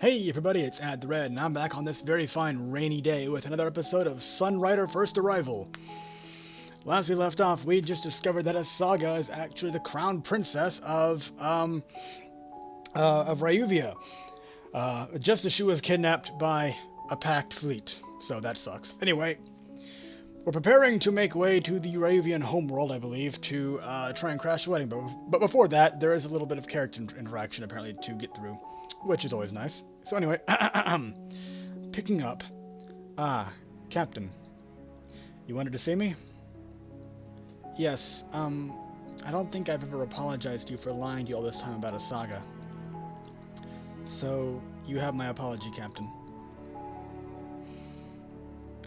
Hey everybody, it's Ad the Red, and I'm back on this very fine rainy day with another episode of Sunrider First Arrival. Last we left off, we just discovered that Asaga is actually the crown princess of Ryuvia, just as she was kidnapped by a packed fleet, so that sucks. Anyway, we're preparing to make way to the Ryuvian homeworld, I believe, to try and crash the wedding, but before that, there is a little bit of character interaction apparently to get through, which is always nice. So anyway, picking up. Ah, Captain. You wanted to see me? Yes, I don't think I've ever apologized to you for lying to you all this time about Asaga. So, you have my apology, Captain.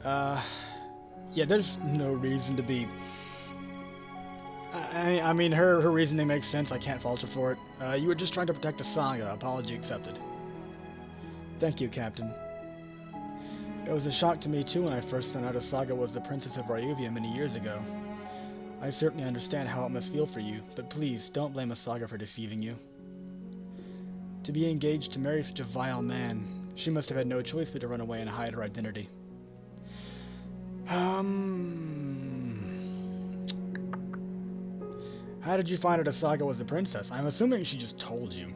Yeah, there's no reason to be... I mean, her reasoning makes sense. I can't fault her for it. You were just trying to protect Asaga. Apology accepted. Thank you, Captain. It was a shock to me, too, when I first found out Asaga was the Princess of Ryuvia many years ago. I certainly understand how it must feel for you, but please, don't blame Asaga for deceiving you. To be engaged to marry such a vile man, she must have had no choice but to run away and hide her identity. How did you find out Asaga was the princess? I'm assuming she just told you.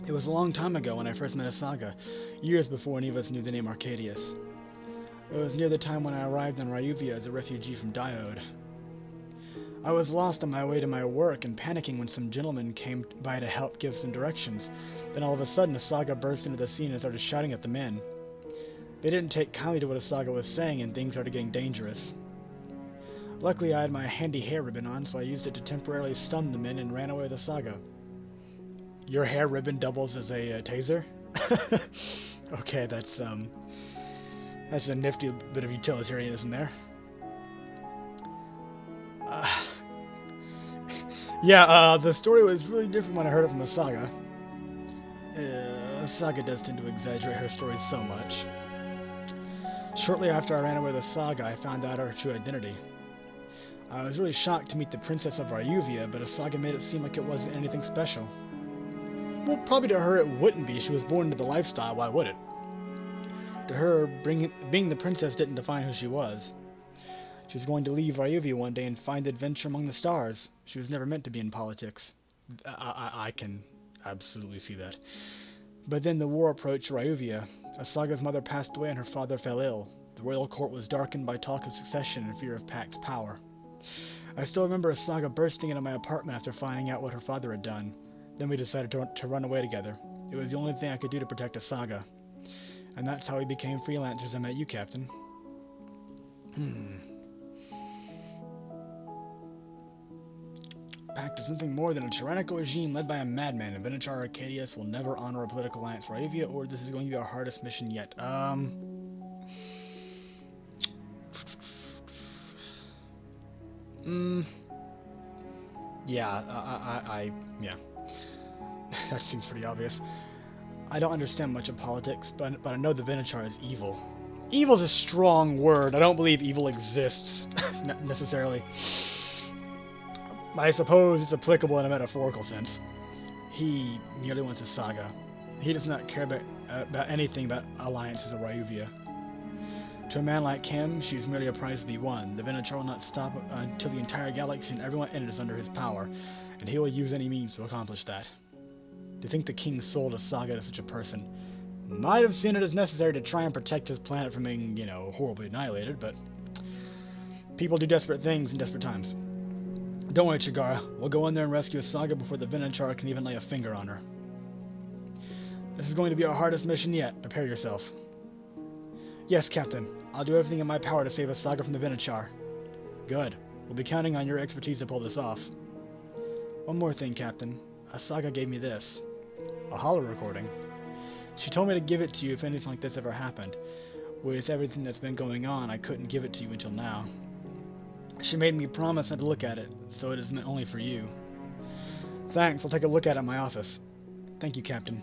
It was a long time ago when I first met Asaga, years before any of us knew the name Arcadius. It was near the time when I arrived in Ryuvia as a refugee from Diode. I was lost on my way to my work and panicking when some gentlemen came by to help give some directions. Then all of a sudden Asaga burst into the scene and started shouting at the men. They didn't take kindly to what Asaga was saying and things started getting dangerous. Luckily I had my handy hair ribbon on, so I used it to temporarily stun the men and ran away with Asaga. Your hair ribbon doubles as a taser? Okay, that's a nifty bit of utilitarianism there. Yeah, the story was really different when I heard it from Asaga. Asaga does tend to exaggerate her stories so much. Shortly after I ran away with Asaga, I found out her true identity. I was really shocked to meet the Princess of Ryuvia, but Asaga made it seem like it wasn't anything special. Well, probably to her it wouldn't be. She was born into the lifestyle, why would it? To her, being the princess didn't define who she was. She was going to leave Ryuvia one day and find adventure among the stars. She was never meant to be in politics. I can absolutely see that. But then the war approached Ryuvia. Asaga's mother passed away and her father fell ill. The royal court was darkened by talk of succession and fear of Pax's power. I still remember Asaga bursting into my apartment after finding out what her father had done. Then we decided to run away together. It was the only thing I could do to protect Asaga. And that's how we became freelancers. I met you, Captain. Pact is nothing more than a tyrannical regime led by a madman, and Venator Arcadius will never honor a political alliance for Ryuvia, or this is going to be our hardest mission yet. Yeah, yeah. That seems pretty obvious. I don't understand much of politics, but I know the Venator is evil. Evil's a strong word. I don't believe evil exists, necessarily. I suppose it's applicable in a metaphorical sense. He merely wants Asaga. He does not care about anything about alliances of Ryuvia. To a man like him, she's merely a prize to be won. The Venator will not stop until the entire galaxy and everyone in it is under his power, and he will use any means to accomplish that. To think the king sold Asaga to such a person might have seen it as necessary to try and protect his planet from being, horribly annihilated, but people do desperate things in desperate times. Don't worry, Chigara. We'll go in there and rescue Asaga before the Venator can even lay a finger on her. This is going to be our hardest mission yet. Prepare yourself. Yes, Captain. I'll do everything in my power to save Asaga from the Venator. Good. We'll be counting on your expertise to pull this off. One more thing, Captain. Asaga gave me this. A holo recording. She told me to give it to you if anything like this ever happened. With everything that's been going on, I couldn't give it to you until now. She made me promise not to look at it, so it is meant only for you. Thanks, I'll take a look at it in my office. Thank you, Captain.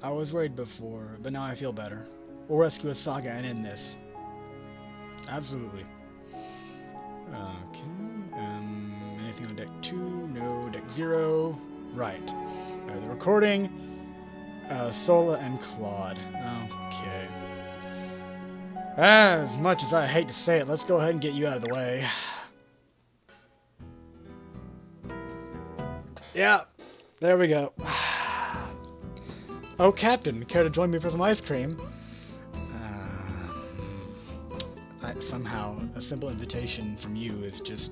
I was worried before, but now I feel better. We'll rescue Asaga and end this. Absolutely. Okay, anything on deck 2? No. Deck 0? Right. The recording. Sola and Claude. Okay. As much as I hate to say it, let's go ahead and get you out of the way. Yeah, there we go. Oh, Captain, care to join me for some ice cream? Somehow, a simple invitation from you is just...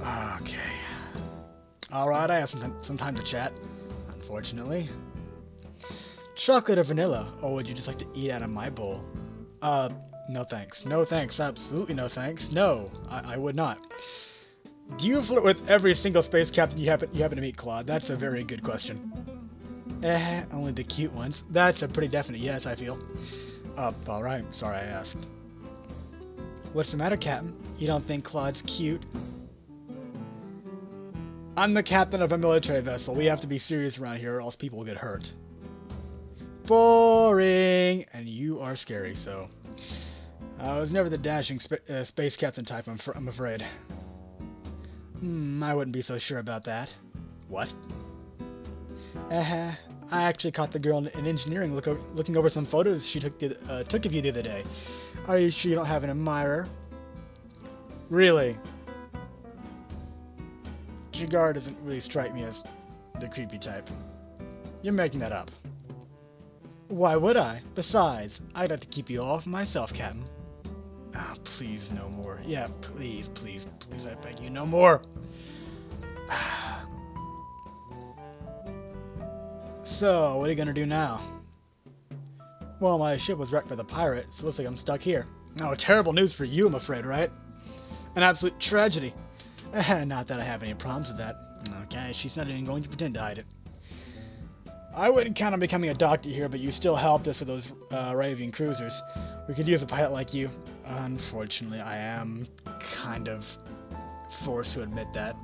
Okay. Alright, I have some time to chat, unfortunately. Chocolate or vanilla? Or would you just like to eat out of my bowl? No thanks. No thanks. Absolutely no thanks. No, I would not. Do you flirt with every single space captain you happen to meet, Claude? That's a very good question. Only the cute ones. That's a pretty definite yes, I feel. Alright. Sorry I asked. What's the matter, Captain? You don't think Claude's cute? I'm the captain of a military vessel. We have to be serious around here or else people will get hurt. Boring! And you are scary, so... I was never the dashing space captain type, I'm afraid. I wouldn't be so sure about that. What? I actually caught the girl in engineering looking over some photos she took of you the other day. Are you sure you don't have an admirer? Really? Jigar doesn't really strike me as the creepy type. You're making that up. Why would I? Besides, I'd like to keep you off myself, Captain. Ah, please, no more. Yeah, please, please, please, I beg you, no more. So, what are you gonna do now? Well, my ship was wrecked by the pirate, so it looks like I'm stuck here. Oh, terrible news for you, I'm afraid, right? An absolute tragedy. Not that I have any problems with that. Okay, she's not even going to pretend to hide it. I wouldn't count on becoming a doctor here, but you still helped us with those Arabian cruisers. We could use a pilot like you. Unfortunately, I am kind of forced to admit that.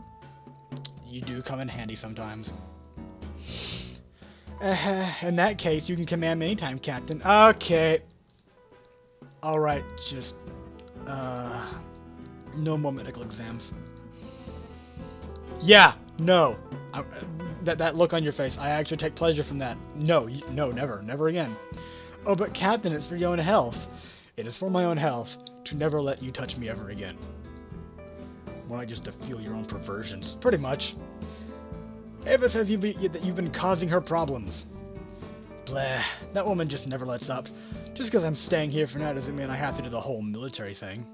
You do come in handy sometimes. In that case, you can command me anytime, Captain. Okay. Alright, just... no more medical exams. Yeah, no. That look on your face, I actually take pleasure from that. No, no, never. Never again. Oh, but Captain, it's for your own health. It is for my own health to never let you touch me ever again. More like just to feel your own perversions. Pretty much. Ava says that you've been causing her problems. Blah. That woman just never lets up. Just because I'm staying here for now doesn't mean I have to do the whole military thing.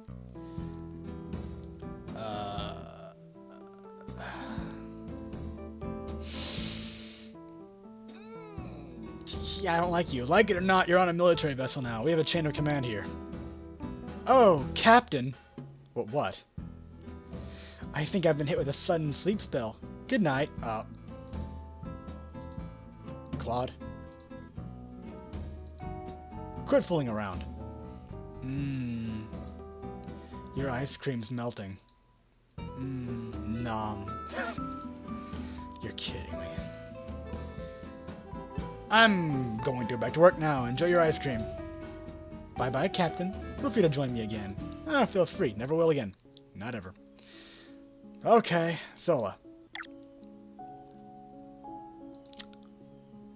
Yeah, I don't like you. Like it or not, you're on a military vessel now. We have a chain of command here. Oh, Captain. What? I think I've been hit with a sudden sleep spell. Good night. Claude. Quit fooling around. Your ice cream's melting. Nom. You're kidding me. I'm going to go back to work now. Enjoy your ice cream. Bye-bye, Captain. Feel free to join me again. Feel free. Never will again. Not ever. Okay, Sola.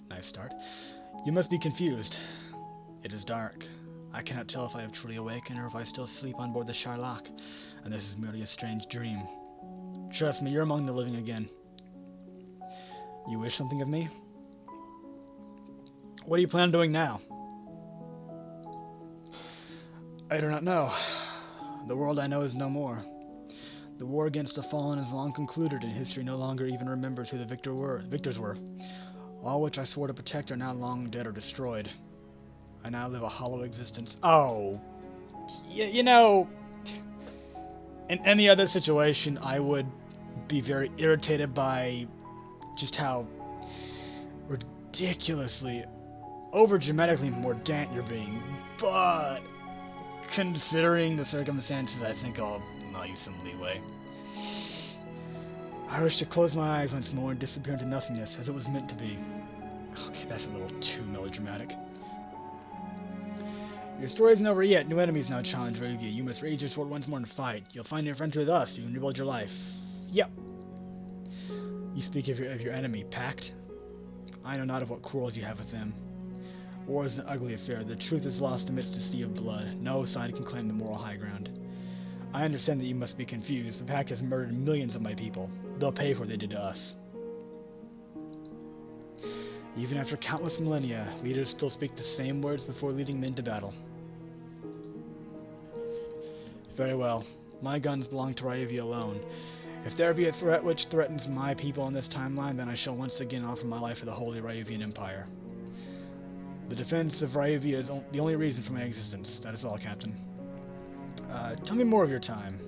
Nice start. You must be confused. It is dark. I cannot tell if I have truly awakened or if I still sleep on board the Shylock, and this is merely a strange dream. Trust me, you're among the living again. You wish something of me? What do you plan on doing now? I do not know. The world I know is no more. The war against the fallen is long concluded, and history no longer even remembers who the victors were. All which I swore to protect are now long dead or destroyed. I now live a hollow existence. Oh, you know, in any other situation, I would be very irritated by just how ridiculously, over-dramatically mordant you're being. But considering the circumstances, I think I'll allow you some leeway. I wish to close my eyes once more and disappear into nothingness, as it was meant to be. Okay, that's a little too melodramatic. Your story isn't over yet. New enemies now challenge Ryugi. You must raise your sword once more and fight. You'll find your friends with us. You can rebuild your life. Yep. You speak of your enemy, Pact? I know not of what quarrels you have with them. War is an ugly affair. The truth is lost amidst a sea of blood. No side can claim the moral high ground. I understand that you must be confused, but Pact has murdered millions of my people. They'll pay for what they did to us. Even after countless millennia, leaders still speak the same words before leading men to battle. Very well. My guns belong to Ryuvia alone. If there be a threat which threatens my people on this timeline, then I shall once again offer my life for the Holy Ryuvian Empire. The defense of Ryuvia is the only reason for my existence. That is all, Captain. Tell me more of your time.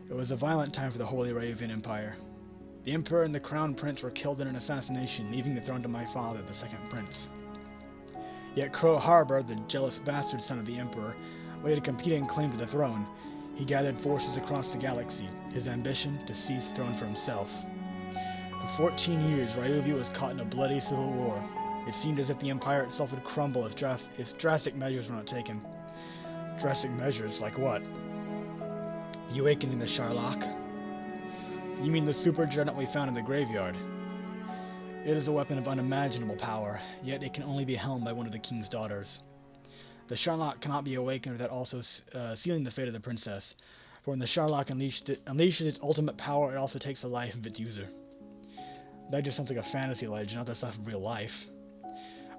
It was a violent time for the Holy Ryuvian Empire. The Emperor and the Crown Prince were killed in an assassination, leaving the throne to my father, the Second Prince. Yet Crow Harbor, the jealous bastard son of the Emperor, laid a competing claim to the throne. He gathered forces across the galaxy, his ambition to seize the throne for himself. For 14 years, Ryuvia was caught in a bloody civil war. It seemed as if the Empire itself would crumble if drastic measures were not taken. Drastic measures like what? The awakening of the Sharlach? You mean the super dreadnought we found in the graveyard? It is a weapon of unimaginable power, yet it can only be helmed by one of the king's daughters. The Sharlach cannot be awakened without also sealing the fate of the princess, for when the Sharlach unleashes its ultimate power, it also takes the life of its user. That just sounds like a fantasy legend, not the stuff of real life.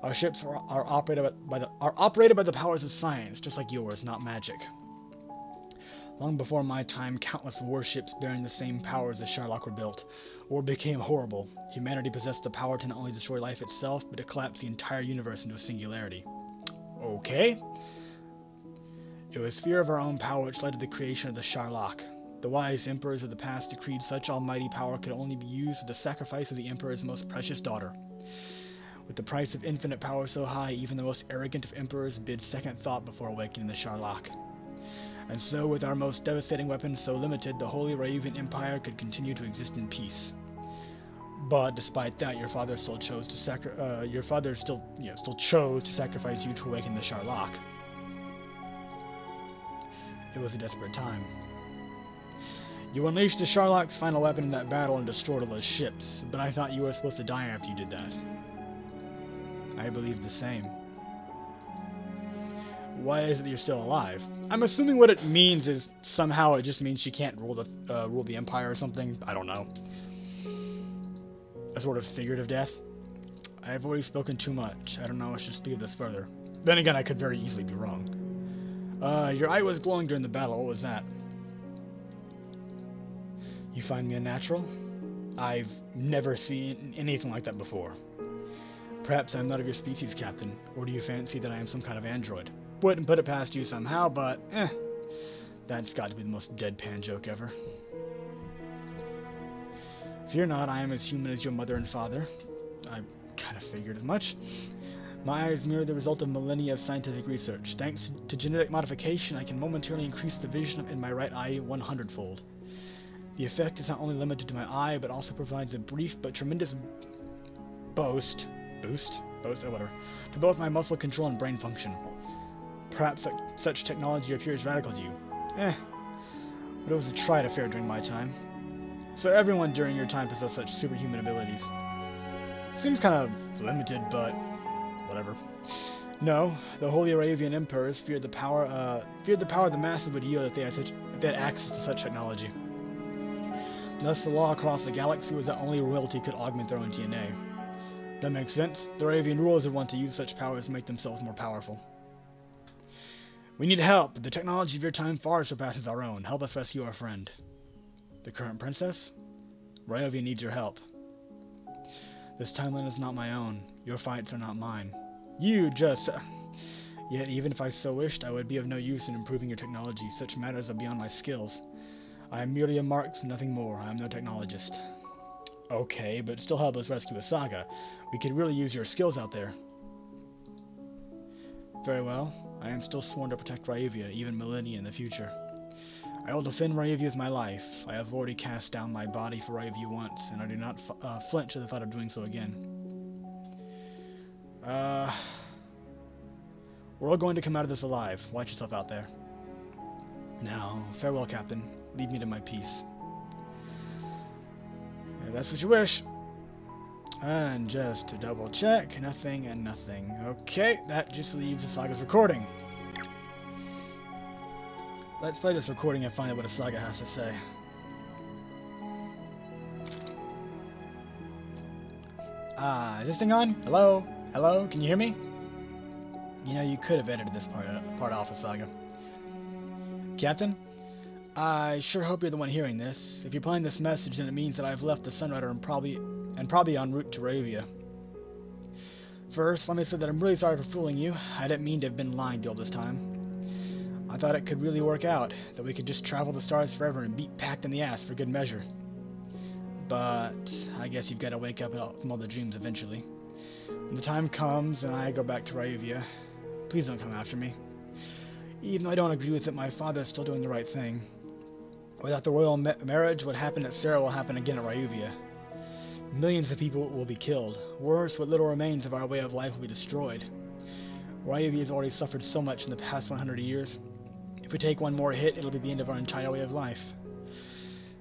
Our ships are operated by the powers of science, just like yours, not magic. Long before my time, countless warships bearing the same powers as Sharlach were built, or became horrible. Humanity possessed the power to not only destroy life itself, but to collapse the entire universe into a singularity. Okay. It was fear of our own power which led to the creation of the Sharlach. The wise emperors of the past decreed such almighty power could only be used with the sacrifice of the emperor's most precious daughter. With the price of infinite power so high, even the most arrogant of emperors bid second thought before awakening the Sharlach. And so, with our most devastating weapons so limited, the Holy Ryuvian Empire could continue to exist in peace. But despite that, your father still chose to sacrifice you to awaken the Sharlach. It was a desperate time. You unleashed the Sharlach's final weapon in that battle and destroyed all those ships, but I thought you were supposed to die after you did that. I believe the same. Why is it that you're still alive? I'm assuming what it means is somehow it just means she can't rule the Empire or something. I don't know. A sort of figurative death. I have already spoken too much. I don't know. I should speak of this further. Then again, I could very easily be wrong. Your eye was glowing during the battle. What was that? You find me unnatural? I've never seen anything like that before. Perhaps I'm not of your species, Captain. Or do you fancy that I am some kind of android? Wouldn't put it past you somehow, but that's got to be the most deadpan joke ever. Fear not, I am as human as your mother and father. I kind of figured as much. My eye is merely the result of millennia of scientific research. Thanks to genetic modification, I can momentarily increase the vision in my right eye 100-fold. The effect is not only limited to my eye, but also provides a brief but tremendous boost, whatever, to both my muscle control and brain function. Perhaps such technology appears radical to you. But it was a tried affair during my time. So everyone during your time possessed such superhuman abilities. Seems kind of limited, but whatever. No, the Holy Ryuvian Emperors feared the power the masses would yield if they had access to such technology. Thus, the law across the galaxy was that only royalty could augment their own DNA. That makes sense. The Ryuvian rulers would want to use such powers to make themselves more powerful. We need help. The technology of your time far surpasses our own. Help us rescue our friend. The current princess? Ryuvia needs your help. This timeline is not my own. Your fights are not mine. Yet even if I so wished, I would be of no use in improving your technology. Such matters are beyond my skills. I am merely a marksman, nothing more. I am no technologist. Okay, but still help us rescue a saga. We could really use your skills out there. Very well. I am still sworn to protect Ryuvia, even millennia in the future. I will defend Ryuvia with my life. I have already cast down my body for Ryuvia once, and I do not flinch at the thought of doing so again. We're all going to come out of this alive. Watch yourself out there. Now, farewell, Captain. Leave me to my peace. If that's what you wish. And just to double check, nothing and nothing. Okay, that just leaves the Saga's recording. Let's play this recording and find out what a Saga has to say. Is this thing on? Hello? Hello? Can you hear me? You know, you could have edited this part off, Saga. Captain? I sure hope you're the one hearing this. If you're playing this message, then it means that I've left the Sunrider and probably en route to Ravia. First, let me say that I'm really sorry for fooling you. I didn't mean to have been lying to you all this time. I thought it could really work out, that we could just travel the stars forever and be packed in the ass for good measure. But I guess you've got to wake up from all the dreams eventually. When the time comes and I go back to Ravia, please don't come after me. Even though I don't agree with it, my father is still doing the right thing. Without the royal marriage, what happened at Sarah will happen again at Ryuvia. Millions of people will be killed. Worse, what little remains of our way of life will be destroyed. Ryuvia has already suffered so much in the past 100 years. If we take one more hit, it'll be the end of our entire way of life.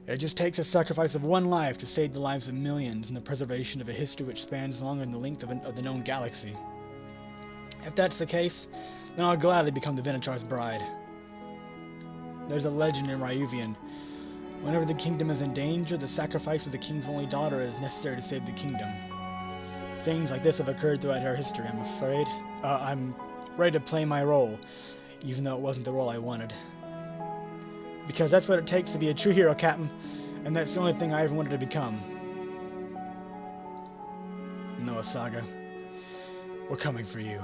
It just takes a sacrifice of one life to save the lives of millions and the preservation of a history which spans longer than the length of the known galaxy. If that's the case, then I'll gladly become the Venathar's bride. There's a legend in Ryuvian. Whenever the kingdom is in danger, the sacrifice of the king's only daughter is necessary to save the kingdom. Things like this have occurred throughout our history, I'm afraid. I'm ready to play my role, even though it wasn't the role I wanted. Because that's what it takes to be a true hero, Captain, and that's the only thing I ever wanted to become. No, Saga. We're coming for you.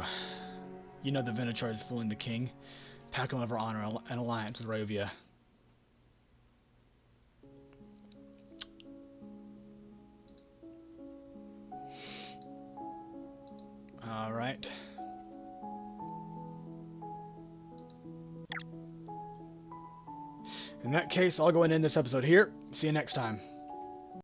You know the Venator is fooling the king. Pack will never honor an alliance with Ravia. Alright. In that case, I'll go and end this episode here. See you next time.